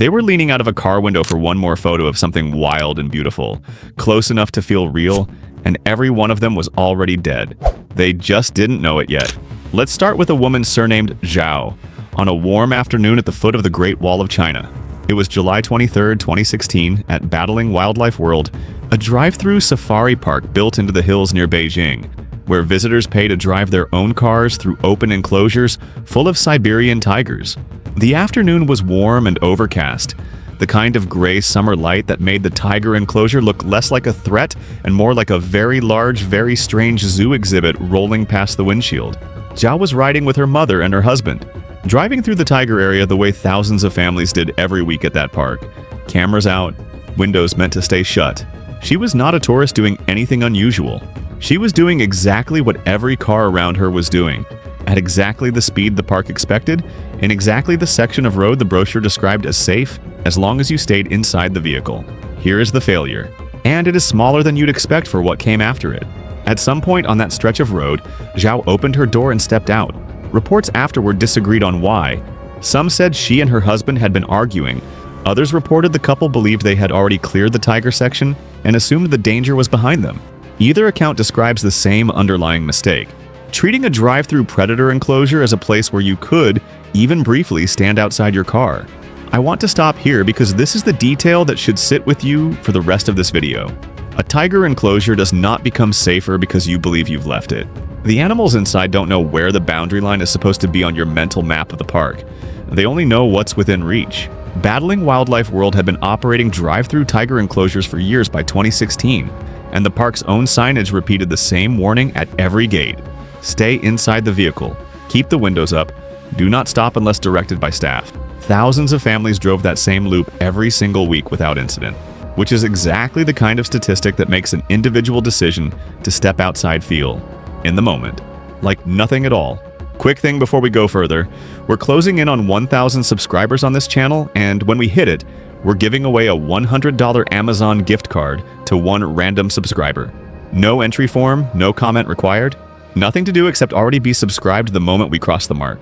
They were leaning out of a car window for one more photo of something wild and beautiful, close enough to feel real, and every one of them was already dead. They just didn't know it yet. Let's start with a woman surnamed Zhao, on a warm afternoon at the foot of the Great Wall of China. It was July 23, 2016, at Battling Wildlife World, a drive-through safari park built into the hills near Beijing, where visitors pay to drive their own cars through open enclosures full of Siberian tigers. The afternoon was warm and overcast, the kind of gray summer light that made the tiger enclosure look less like a threat and more like a very large, very strange zoo exhibit rolling past the windshield. Zhao was riding with her mother and her husband, driving through the tiger area the way thousands of families did every week at that park. Cameras out, windows meant to stay shut. She was not a tourist doing anything unusual. She was doing exactly what every car around her was doing, at exactly the speed the park expected, in exactly the section of road the brochure described as safe, as long as you stayed inside the vehicle. Here is the failure. And it is smaller than you'd expect for what came after it. At some point on that stretch of road, Zhao opened her door and stepped out. Reports afterward disagreed on why. Some said she and her husband had been arguing. Others reported the couple believed they had already cleared the tiger section and assumed the danger was behind them. Either account describes the same underlying mistake: treating a drive-through predator enclosure as a place where you could, even briefly, stand outside your car. I want to stop here because this is the detail that should sit with you for the rest of this video. A tiger enclosure does not become safer because you believe you've left it. The animals inside don't know where the boundary line is supposed to be on your mental map of the park. They only know what's within reach. Battling Wildlife World had been operating drive-through tiger enclosures for years by 2016, and the park's own signage repeated the same warning at every gate. Stay inside the vehicle. Keep the windows up. Do not stop unless directed by staff. Thousands of families drove that same loop every single week without incident, which is exactly the kind of statistic that makes an individual decision to step outside feel, in the moment, like nothing at all. Quick thing before we go further, we're closing in on 1,000 subscribers on this channel, and when we hit it, we're giving away a $100 Amazon gift card to one random subscriber. No entry form, no comment required. Nothing to do except already be subscribed the moment we cross the mark.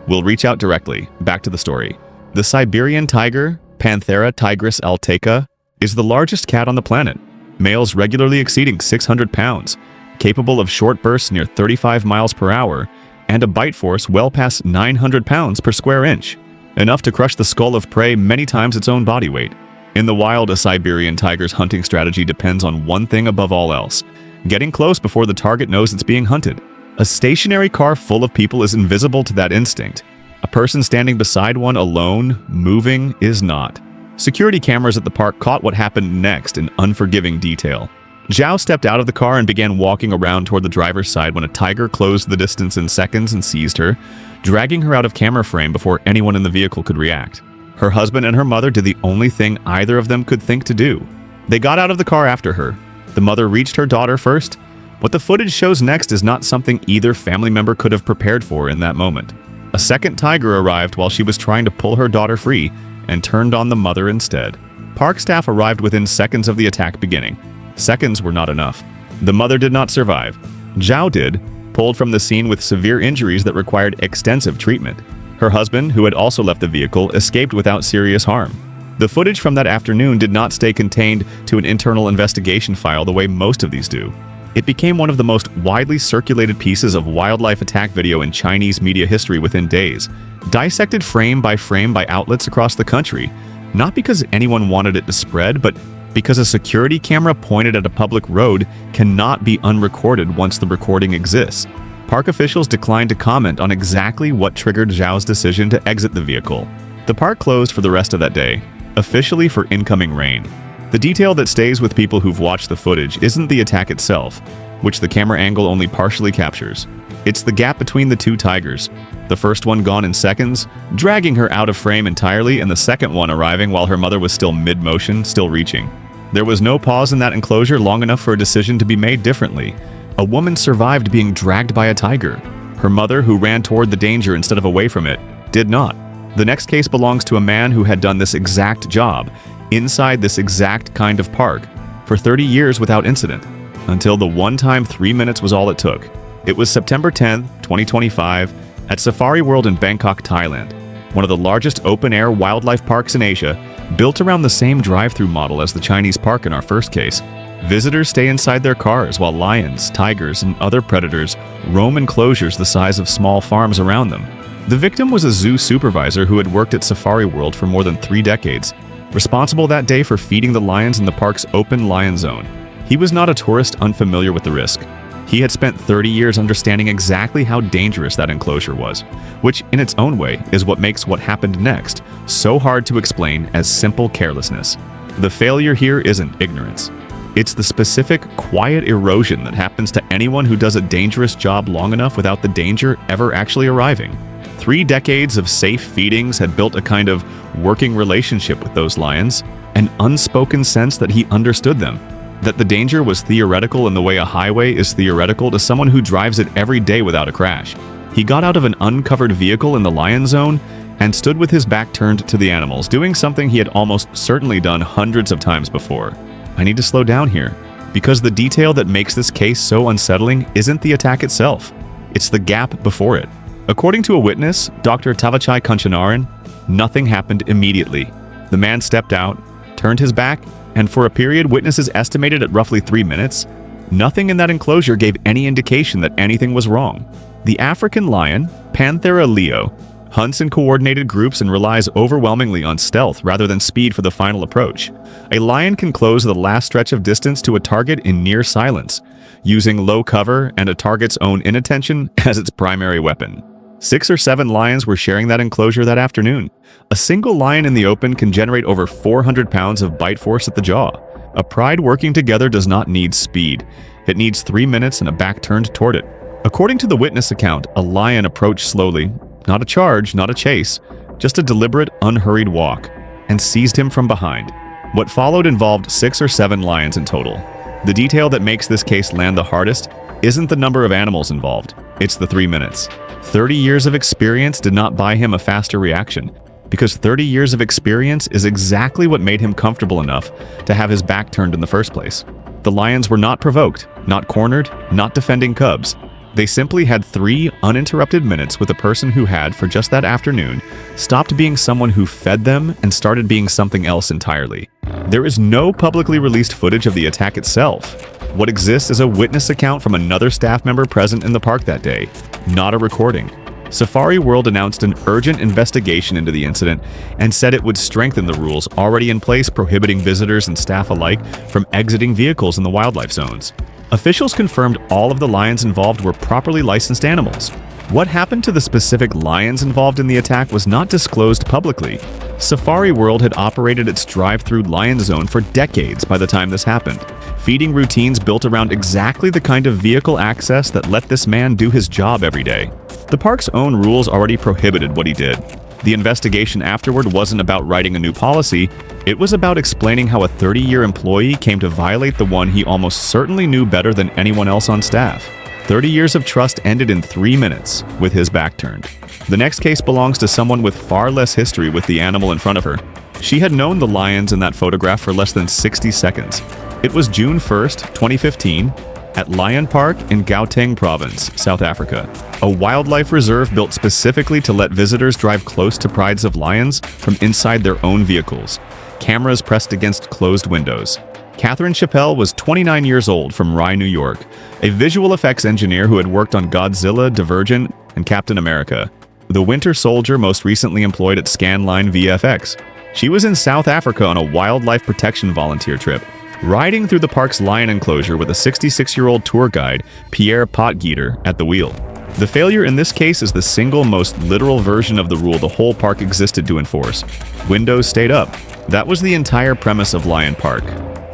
We'll reach out directly. Back to the story. The Siberian tiger, Panthera tigris alteca, is the largest cat on the planet. Males regularly exceeding 600 pounds, capable of short bursts near 35 miles per hour, and a bite force well past 900 pounds per square inch, enough to crush the skull of prey many times its own body weight. In the wild, a Siberian tiger's hunting strategy depends on one thing above all else: getting close before the target knows it's being hunted. A stationary car full of people is invisible to that instinct. A person standing beside one alone, moving, is not. Security cameras at the park caught what happened next in unforgiving detail. Zhao stepped out of the car and began walking around toward the driver's side when a tiger closed the distance in seconds and seized her, dragging her out of camera frame before anyone in the vehicle could react. Her husband and her mother did the only thing either of them could think to do. They got out of the car after her. The mother reached her daughter first. What the footage shows next is not something either family member could have prepared for in that moment. A second tiger arrived while she was trying to pull her daughter free and turned on the mother instead. Park staff arrived within seconds of the attack beginning. Seconds were not enough. The mother did not survive. Zhao did, pulled from the scene with severe injuries that required extensive treatment. Her husband, who had also left the vehicle, escaped without serious harm. The footage from that afternoon did not stay contained to an internal investigation file the way most of these do. It became one of the most widely circulated pieces of wildlife attack video in Chinese media history within days, dissected frame by outlets across the country, not because anyone wanted it to spread, but because a security camera pointed at a public road cannot be unrecorded once the recording exists. Park officials declined to comment on exactly what triggered Zhao's decision to exit the vehicle. The park closed for the rest of that day, officially for incoming rain. The detail that stays with people who've watched the footage isn't the attack itself, which the camera angle only partially captures. It's the gap between the two tigers, the first one gone in seconds, dragging her out of frame entirely, and the second one arriving while her mother was still mid-motion, still reaching. There was no pause in that enclosure long enough for a decision to be made differently. A woman survived being dragged by a tiger. Her mother, who ran toward the danger instead of away from it, did not. The next case belongs to a man who had done this exact job, inside this exact kind of park, for 30 years without incident, until the one time 3 minutes was all it took. It was September 10, 2025, at Safari World in Bangkok, Thailand. one of the largest open-air wildlife parks in Asia, built around the same drive-through model as the Chinese park in our first case. Visitors stay inside their cars while lions, tigers, and other predators roam enclosures the size of small farms around them. The victim was a zoo supervisor who had worked at Safari World for more than 3 decades, responsible that day for feeding the lions in the park's open lion zone. He was not a tourist unfamiliar with the risk. He had spent 30 years understanding exactly how dangerous that enclosure was, which in its own way is what makes what happened next so hard to explain as simple carelessness. The failure here isn't ignorance. It's the specific, quiet erosion that happens to anyone who does a dangerous job long enough without the danger ever actually arriving. 3 decades of safe feedings had built a kind of working relationship with those lions, an unspoken sense that he understood them, that the danger was theoretical in the way a highway is theoretical to someone who drives it every day without a crash. He got out of an uncovered vehicle in the lion zone and stood with his back turned to the animals, doing something he had almost certainly done hundreds of times before. I need to slow down here, because the detail that makes this case so unsettling isn't the attack itself, it's the gap before it. According to a witness, Dr. Tavachai Kanchanaran, nothing happened immediately. The man stepped out, turned his back, and for a period witnesses estimated at roughly 3 minutes, nothing in that enclosure gave any indication that anything was wrong. The African lion, Panthera leo, hunts in coordinated groups and relies overwhelmingly on stealth rather than speed for the final approach. A lion can close the last stretch of distance to a target in near silence, using low cover and a target's own inattention as its primary weapon. 6 or 7 lions were sharing that enclosure that afternoon. A single lion in the open can generate over 400 pounds of bite force at the jaw. A pride working together does not need speed. It needs 3 minutes and a back turned toward it. According to the witness account, a lion approached slowly, not a charge, not a chase, just a deliberate, unhurried walk, and seized him from behind. What followed involved 6 or 7 lions in total. The detail that makes this case land the hardest isn't the number of animals involved, it's the 3 minutes. 30 years of experience did not buy him a faster reaction, because 30 years of experience is exactly what made him comfortable enough to have his back turned in the first place. The lions were not provoked, not cornered, not defending cubs. They simply had 3 uninterrupted minutes with a person who had, for just that afternoon, stopped being someone who fed them and started being something else entirely. There is no publicly released footage of the attack itself. What exists is a witness account from another staff member present in the park that day, not a recording. Safari World announced an urgent investigation into the incident and said it would strengthen the rules already in place prohibiting visitors and staff alike from exiting vehicles in the wildlife zones. Officials confirmed all of the lions involved were properly licensed animals. What happened to the specific lions involved in the attack was not disclosed publicly. Safari World had operated its drive-through lion zone for decades by the time this happened. Feeding routines built around exactly the kind of vehicle access that let this man do his job every day. The park's own rules already prohibited what he did. The investigation afterward wasn't about writing a new policy, it was about explaining how a 30-year employee came to violate the one he almost certainly knew better than anyone else on staff. 30 years of trust ended in 3 minutes, with his back turned. The next case belongs to someone with far less history with the animal in front of her. She had known the lions in that photograph for less than 60 seconds. It was June 1st, 2015, at Lion Park in Gauteng Province, South Africa, a wildlife reserve built specifically to let visitors drive close to prides of lions from inside their own vehicles, cameras pressed against closed windows. Catherine Chappelle was 29 years old from Rye, New York, a visual effects engineer who had worked on Godzilla, Divergent, and Captain America, the Winter Soldier most recently employed at Scanline VFX. She was in South Africa on a wildlife protection volunteer trip, riding through the park's lion enclosure with a 66-year-old tour guide, Pierre Potgieter, at the wheel. The failure in this case is the single most literal version of the rule the whole park existed to enforce. Windows stayed up. That was the entire premise of Lion Park.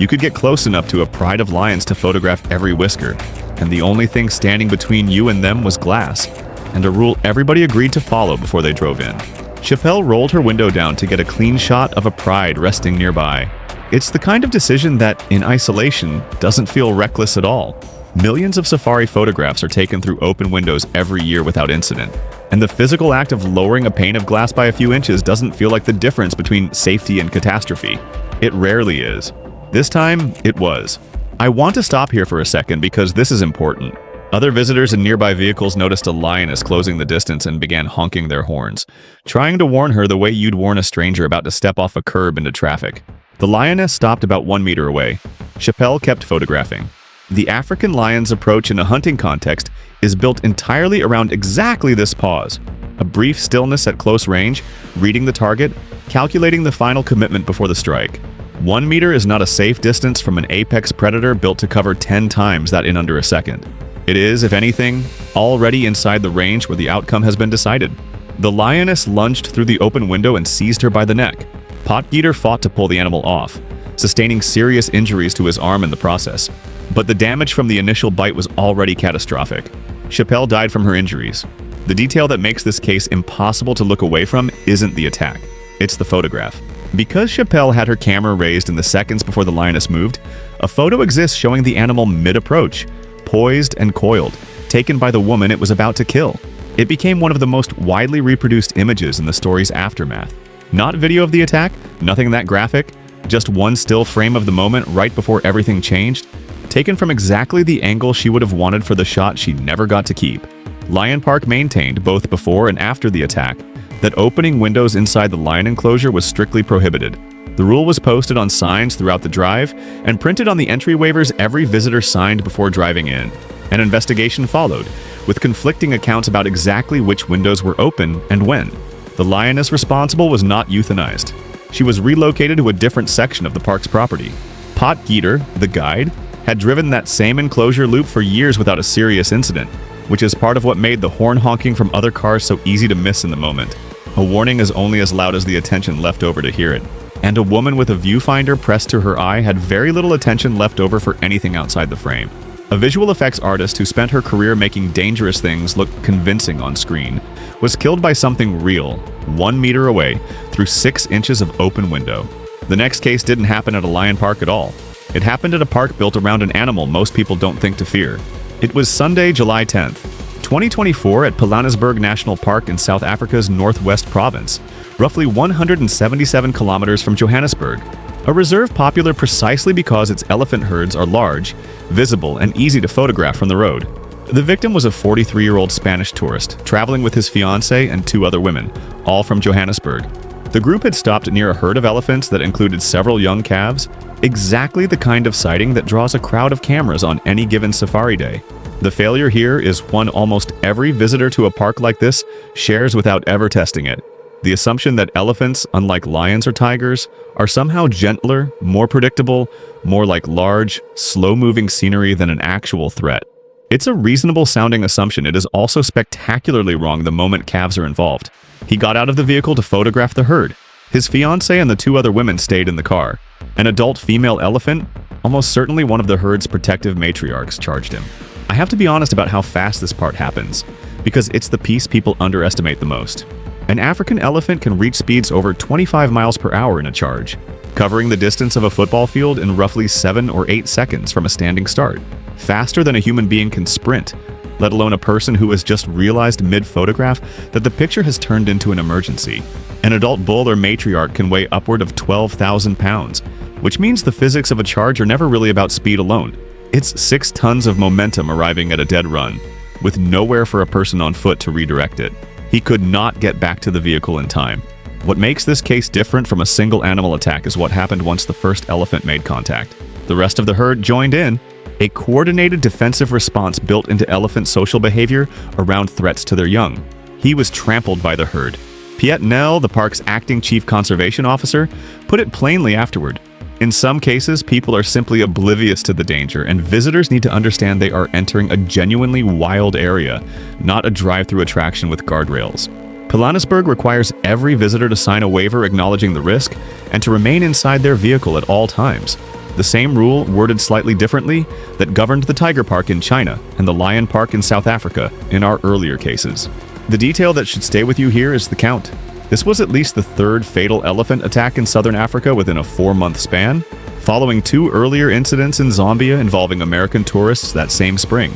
You could get close enough to a pride of lions to photograph every whisker, and the only thing standing between you and them was glass, and a rule everybody agreed to follow before they drove in. Chappelle rolled her window down to get a clean shot of a pride resting nearby. It's the kind of decision that, in isolation, doesn't feel reckless at all. Millions of safari photographs are taken through open windows every year without incident, and the physical act of lowering a pane of glass by a few inches doesn't feel like the difference between safety and catastrophe. It rarely is. This time, it was. I want to stop here for a second because this is important. Other visitors in nearby vehicles noticed a lioness closing the distance and began honking their horns, trying to warn her the way you'd warn a stranger about to step off a curb into traffic. The lioness stopped about 1 meter away. Chappelle kept photographing. The African lion's approach in a hunting context is built entirely around exactly this pause. A brief stillness at close range, reading the target, calculating the final commitment before the strike. 1 meter is not a safe distance from an apex predator built to cover 10 times that in under a second. It is, if anything, already inside the range where the outcome has been decided. The lioness lunged through the open window and seized her by the neck. Potgieter fought to pull the animal off, sustaining serious injuries to his arm in the process. But the damage from the initial bite was already catastrophic. Chappelle died from her injuries. The detail that makes this case impossible to look away from isn't the attack, it's the photograph. Because Chappelle had her camera raised in the seconds before the lioness moved, a photo exists showing the animal mid-approach, poised and coiled, taken by the woman it was about to kill. It became one of the most widely reproduced images in the story's aftermath. Not video of the attack, nothing that graphic, just one still frame of the moment right before everything changed, taken from exactly the angle she would have wanted for the shot she never got to keep. Lion Park maintained, both before and after the attack, that opening windows inside the lion enclosure was strictly prohibited. The rule was posted on signs throughout the drive and printed on the entry waivers every visitor signed before driving in. An investigation followed, with conflicting accounts about exactly which windows were open and when. The lioness responsible was not euthanized. She was relocated to a different section of the park's property. Potgieter, the guide, had driven that same enclosure loop for years without a serious incident, which is part of what made the horn honking from other cars so easy to miss in the moment. A warning is only as loud as the attention left over to hear it. And a woman with a viewfinder pressed to her eye had very little attention left over for anything outside the frame. A visual effects artist who spent her career making dangerous things look convincing on screen was killed by something real, 1 meter away, through 6 inches of open window. The next case didn't happen at a lion park at all. It happened at a park built around an animal most people don't think to fear. It was Sunday, July 10th, 2024 at Pilanesberg National Park in South Africa's Northwest Province, roughly 177 kilometers from Johannesburg. A reserve popular precisely because its elephant herds are large, visible, and easy to photograph from the road. The victim was a 43-year-old Spanish tourist, traveling with his fiancée and 2 other women, all from Johannesburg. The group had stopped near a herd of elephants that included several young calves, exactly the kind of sighting that draws a crowd of cameras on any given safari day. The failure here is one almost every visitor to a park like this shares without ever testing it. The assumption that elephants, unlike lions or tigers, are somehow gentler, more predictable, more like large, slow-moving scenery than an actual threat. It's a reasonable-sounding assumption. It is also spectacularly wrong the moment calves are involved. He got out of the vehicle to photograph the herd. His fiancée and the 2 other women stayed in the car. An adult female elephant, almost certainly one of the herd's protective matriarchs, charged him. I have to be honest about how fast this part happens, because it's the piece people underestimate the most. An African elephant can reach speeds over 25 miles per hour in a charge, covering the distance of a football field in roughly 7 or 8 seconds from a standing start, faster than a human being can sprint, let alone a person who has just realized mid-photograph that the picture has turned into an emergency. An adult bull or matriarch can weigh upward of 12,000 pounds, which means the physics of a charge are never really about speed alone. It's 6 tons of momentum arriving at a dead run, with nowhere for a person on foot to redirect it. He could not get back to the vehicle in time. What makes this case different from a single animal attack is what happened once the first elephant made contact. The rest of the herd joined in, a coordinated defensive response built into elephant social behavior around threats to their young. He was trampled by the herd. Piet Nel, the park's acting chief conservation officer, put it plainly afterward. In some cases, people are simply oblivious to the danger, and visitors need to understand they are entering a genuinely wild area, not a drive-through attraction with guardrails. Pilanesberg requires every visitor to sign a waiver acknowledging the risk and to remain inside their vehicle at all times. The same rule, worded slightly differently, that governed the Tiger Park in China and the Lion Park in South Africa in our earlier cases. The detail that should stay with you here is the count. This was at least the 3rd fatal elephant attack in southern Africa within a 4-month span, following 2 earlier incidents in Zambia involving American tourists that same spring.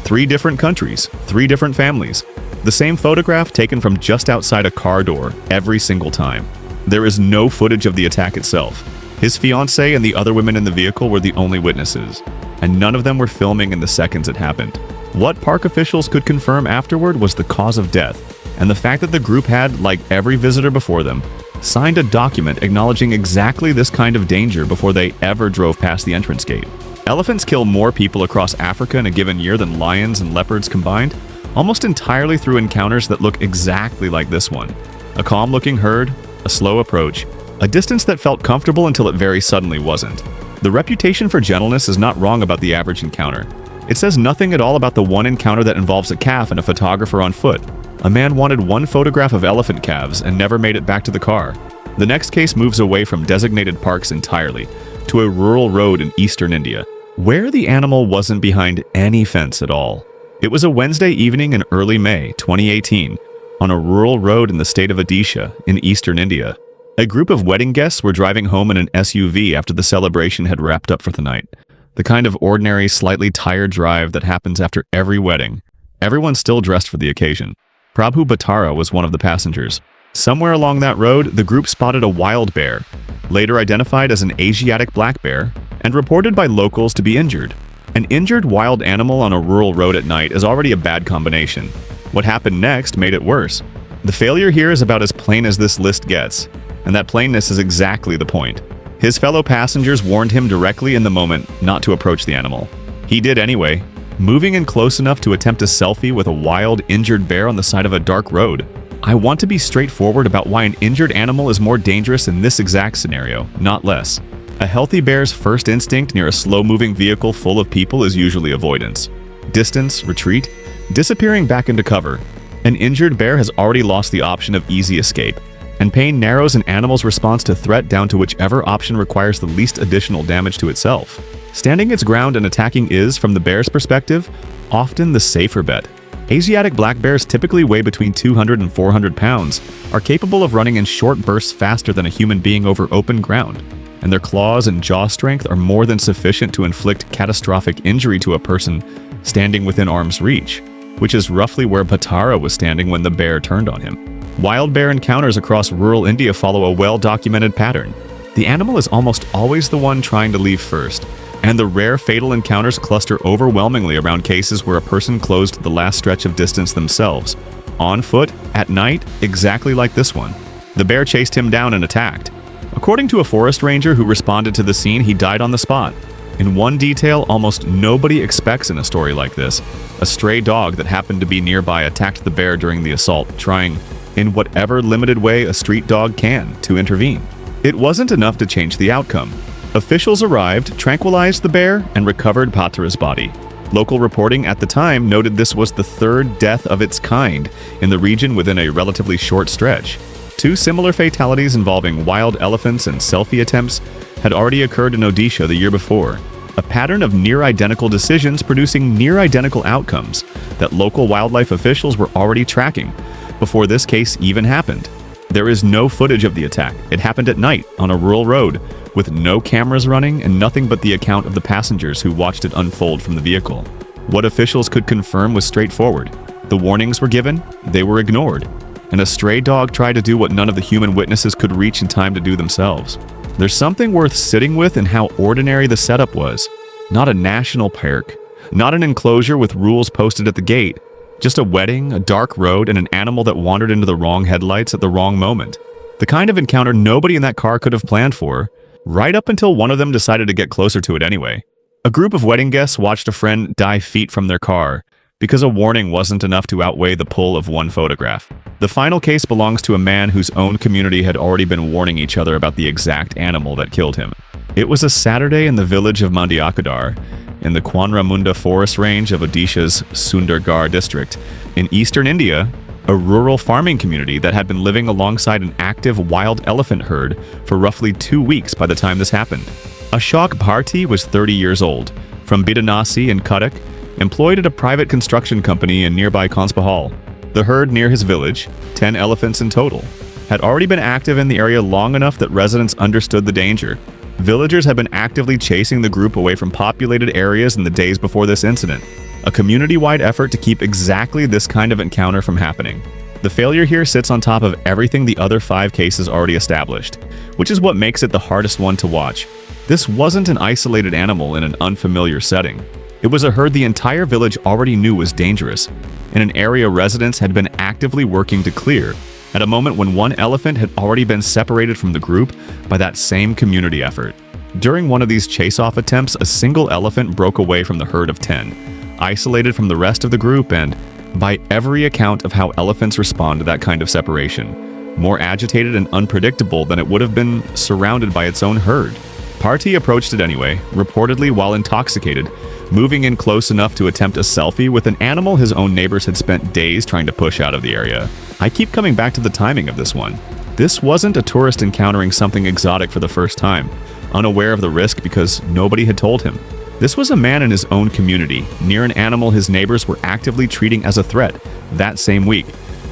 3 different countries, 3 different families. The same photograph taken from just outside a car door every single time. There is no footage of the attack itself. His fiancée and the other women in the vehicle were the only witnesses, and none of them were filming in the seconds it happened. What park officials could confirm afterward was the cause of death, and the fact that the group had, like every visitor before them, signed a document acknowledging exactly this kind of danger before they ever drove past the entrance gate. Elephants kill more people across Africa in a given year than lions and leopards combined, almost entirely through encounters that look exactly like this one. A calm-looking herd, a slow approach, a distance that felt comfortable until it very suddenly wasn't. The reputation for gentleness is not wrong about the average encounter. It says nothing at all about the one encounter that involves a calf and a photographer on foot. A man wanted one photograph of elephant calves and never made it back to the car. The next case moves away from designated parks entirely, to a rural road in eastern India, where the animal wasn't behind any fence at all. It was a Wednesday evening in early May 2018, on a rural road in the state of Odisha in eastern India. A group of wedding guests were driving home in an SUV after the celebration had wrapped up for the night. The kind of ordinary, slightly tired drive that happens after every wedding. Everyone still dressed for the occasion. Prabhu Bhattara was one of the passengers. Somewhere along that road, the group spotted a wild bear, later identified as an Asiatic black bear, and reported by locals to be injured. An injured wild animal on a rural road at night is already a bad combination. What happened next made it worse. The failure here is about as plain as this list gets, and that plainness is exactly the point. His fellow passengers warned him directly in the moment not to approach the animal. He did anyway, moving in close enough to attempt a selfie with a wild, injured bear on the side of a dark road. I want to be straightforward about why an injured animal is more dangerous in this exact scenario, not less. A healthy bear's first instinct near a slow-moving vehicle full of people is usually avoidance. Distance, retreat, disappearing back into cover. An injured bear has already lost the option of easy escape, and pain narrows an animal's response to threat down to whichever option requires the least additional damage to itself. Standing its ground and attacking is, from the bear's perspective, often the safer bet. Asiatic black bears typically weigh between 200 and 400 pounds, are capable of running in short bursts faster than a human being over open ground, and their claws and jaw strength are more than sufficient to inflict catastrophic injury to a person standing within arm's reach, which is roughly where Bhattara was standing when the bear turned on him. Wild bear encounters across rural India follow a well-documented pattern. The animal is almost always the one trying to leave first, and the rare fatal encounters cluster overwhelmingly around cases where a person closed the last stretch of distance themselves, on foot, at night, exactly like this one. The bear chased him down and attacked. According to a forest ranger who responded to the scene, he died on the spot. In one detail almost nobody expects in a story like this, a stray dog that happened to be nearby attacked the bear during the assault, trying, in whatever limited way a street dog can, to intervene. It wasn't enough to change the outcome. Officials arrived, tranquilized the bear, and recovered Bhattara's body. Local reporting at the time noted this was the third death of its kind in the region within a relatively short stretch. Two similar fatalities involving wild elephants and selfie attempts had already occurred in Odisha the year before, a pattern of near-identical decisions producing near-identical outcomes that local wildlife officials were already tracking before this case even happened. There is no footage of the attack. It happened at night on a rural road, with no cameras running and nothing but the account of the passengers who watched it unfold from the vehicle. What officials could confirm was straightforward. The warnings were given, they were ignored, and a stray dog tried to do what none of the human witnesses could reach in time to do themselves. There's something worth sitting with in how ordinary the setup was. Not a national park, not an enclosure with rules posted at the gate, just a wedding, a dark road, and an animal that wandered into the wrong headlights at the wrong moment. The kind of encounter nobody in that car could have planned for, right up until one of them decided to get closer to it anyway. A group of wedding guests watched a friend dive feet from their car because a warning wasn't enough to outweigh the pull of one photograph. The final case belongs to a man whose own community had already been warning each other about the exact animal that killed him. It was a Saturday in the village of Mandiakadar, in the Kwanramunda forest range of Odisha's Sundargarh district, in eastern India, a rural farming community that had been living alongside an active wild elephant herd for roughly 2 weeks by the time this happened. Ashok Bharti was 30 years old, from Bidanasi in Cuttack, employed at a private construction company in nearby Conspahal. The herd near his village, 10 elephants in total, had already been active in the area long enough that residents understood the danger. Villagers had been actively chasing the group away from populated areas in the days before this incident, a community-wide effort to keep exactly this kind of encounter from happening. The failure here sits on top of everything the other 5 cases already established, which is what makes it the hardest one to watch. This wasn't an isolated animal in an unfamiliar setting. It was a herd the entire village already knew was dangerous, in an area residents had been actively working to clear, at a moment when one elephant had already been separated from the group by that same community effort. During one of these chase-off attempts, a single elephant broke away from the herd of 10, isolated from the rest of the group and, by every account of how elephants respond to that kind of separation, more agitated and unpredictable than it would have been surrounded by its own herd. Party approached it anyway, reportedly while intoxicated, moving in close enough to attempt a selfie with an animal his own neighbors had spent days trying to push out of the area. I keep coming back to the timing of this one. This wasn't a tourist encountering something exotic for the first time, unaware of the risk because nobody had told him. This was a man in his own community, near an animal his neighbors were actively treating as a threat that same week,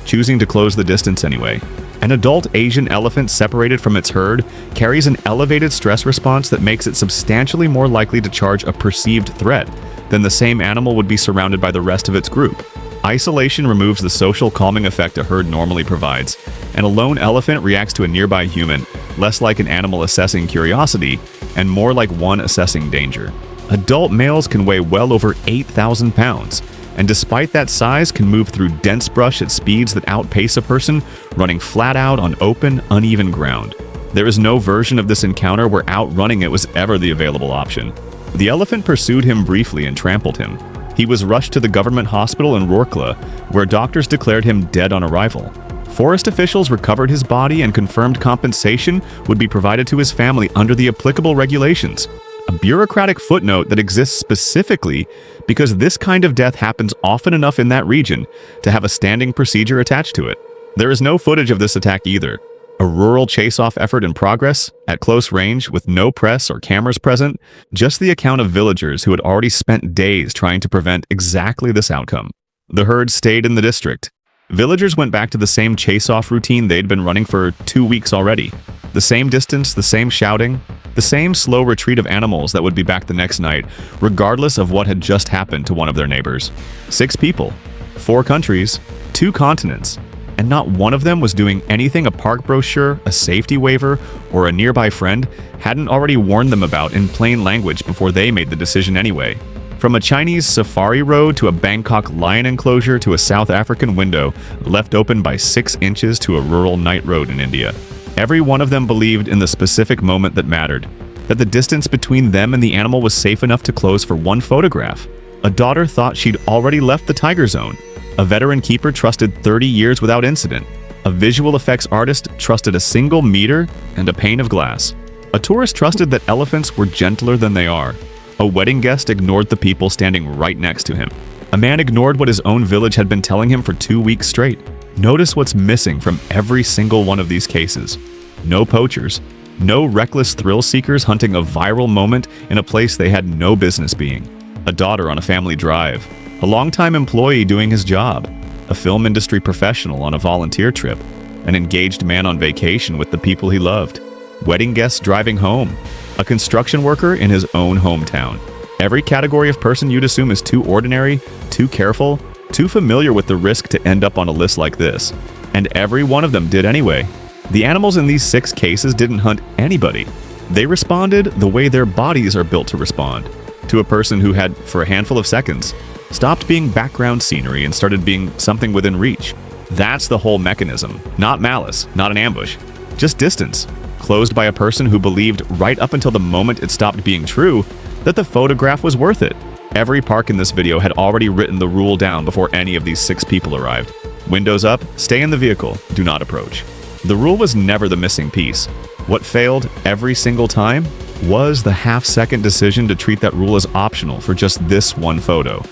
choosing to close the distance anyway. An adult Asian elephant separated from its herd carries an elevated stress response that makes it substantially more likely to charge a perceived threat than the same animal would be surrounded by the rest of its group. Isolation removes the social calming effect a herd normally provides, and a lone elephant reacts to a nearby human, less like an animal assessing curiosity, and more like one assessing danger. Adult males can weigh well over 8,000 pounds, and despite that size can move through dense brush at speeds that outpace a person running flat out on open, uneven ground. There is no version of this encounter where outrunning it was ever the available option. The elephant pursued him briefly and trampled him. He was rushed to the government hospital in Roerkla, where doctors declared him dead on arrival. Forest officials recovered his body and confirmed compensation would be provided to his family under the applicable regulations. A bureaucratic footnote that exists specifically because this kind of death happens often enough in that region to have a standing procedure attached to it. There is no footage of this attack either. A rural chase-off effort in progress, at close range, with no press or cameras present, just the account of villagers who had already spent days trying to prevent exactly this outcome. The herd stayed in the district. Villagers went back to the same chase-off routine they'd been running for 2 weeks already. The same distance, the same shouting, the same slow retreat of animals that would be back the next night, regardless of what had just happened to one of their neighbors. 6 people, 4 countries, 2 continents, and not one of them was doing anything a park brochure, a safety waiver, or a nearby friend hadn't already warned them about in plain language before they made the decision anyway. From a Chinese safari road to a Bangkok lion enclosure to a South African window left open by 6 inches to a rural night road in India. Every one of them believed in the specific moment that mattered, that the distance between them and the animal was safe enough to close for one photograph. A daughter thought she'd already left the tiger zone. A veteran keeper trusted 30 years without incident. A visual effects artist trusted a single meter and a pane of glass. A tourist trusted that elephants were gentler than they are. A wedding guest ignored the people standing right next to him. A man ignored what his own village had been telling him for 2 weeks straight. Notice what's missing from every single one of these cases. No poachers. No reckless thrill seekers hunting a viral moment in a place they had no business being. A daughter on a family drive. A longtime employee doing his job. A film industry professional on a volunteer trip. An engaged man on vacation with the people he loved. Wedding guests driving home. A construction worker in his own hometown. Every category of person you'd assume is too ordinary, too careful, too familiar with the risk to end up on a list like this. And every one of them did anyway. The animals in these 6 cases didn't hunt anybody. They responded the way their bodies are built to respond. To a person who had, for a handful of seconds, stopped being background scenery and started being something within reach. That's the whole mechanism. Not malice, not an ambush. Just distance. Closed by a person who believed right up until the moment it stopped being true that the photograph was worth it. Every park in this video had already written the rule down before any of these 6 people arrived. Windows up, stay in the vehicle, do not approach. The rule was never the missing piece. What failed every single time was the half-second decision to treat that rule as optional for just this one photo.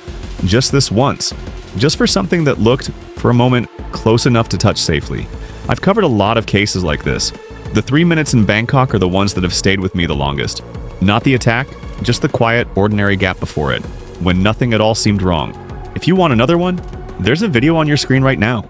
Just this once. Just for something that looked, for a moment, close enough to touch safely. I've covered a lot of cases like this. The 3 minutes in Bangkok are the ones that have stayed with me the longest. Not the attack, just the quiet, ordinary gap before it, when nothing at all seemed wrong. If you want another one, there's a video on your screen right now.